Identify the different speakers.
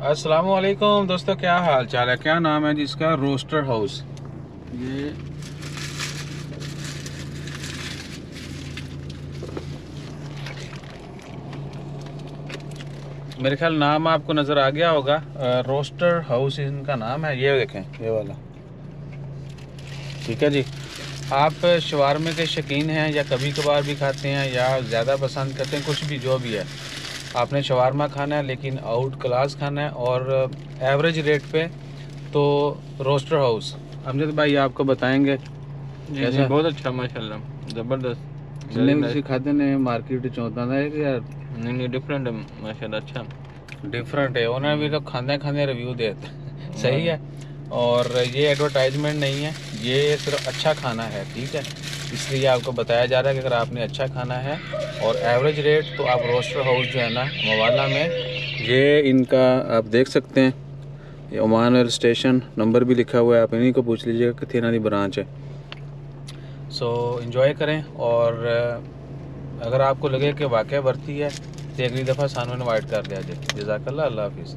Speaker 1: अस्सलामुअलैकुम दोस्तों, क्या हाल चाल है। क्या नाम है जिसका? Rooster house. ये मेरे ख्याल नाम आपको नज़र आ गया होगा। रोस्टर हाउस इनका नाम है। ये देखें, ये वाला। ठीक है जी। आप शवारमे के शौकीन हैं या कभी कभार भी खाते हैं या ज़्यादा पसंद करते हैं, कुछ भी जो भी है, आपने शवारमा खाना है लेकिन आउट क्लास खाना है और एवरेज रेट पे, तो रोस्टर हाउस अमजद भाई आपको बताएंगे।
Speaker 2: जी जी,
Speaker 1: कैसा
Speaker 2: बहुत अच्छा, माशाल्लाह, ज़बरदस्त, वेरी
Speaker 1: जिन्हें भी
Speaker 2: नाइस।
Speaker 1: खाते ने मार्केट चौथा था कि यार
Speaker 2: नहीं नहीं, डिफरेंट है माशाल्लाह, अच्छा।
Speaker 1: डिफरेंट है। उन्हें भी तो
Speaker 2: हम्म,
Speaker 1: खाने खाने रिव्यू देते सही
Speaker 2: हाँ,
Speaker 1: है। और ये एडवर्टाइजमेंट नहीं है, ये सिर्फ अच्छा खाना है। ठीक है, इसलिए आपको बताया जा रहा है कि अगर आपने अच्छा खाना है और एवरेज रेट, तो आप रोस्टर हाउस जो है ना मवाला में, ये इनका आप देख सकते हैं। ये ओमान ऑयल स्टेशन नंबर भी लिखा हुआ है, आप इन्हीं को पूछ लीजिएगा कि थेना दी ब्रांच है। सो इन्जॉय करें। और अगर आपको लगे कि वाकई वर्ती है, तो अगली दफ़ा सानू इनवाइट कर लिया जाए। जज़ाकल्लाह, अल्लाह हाफिज़।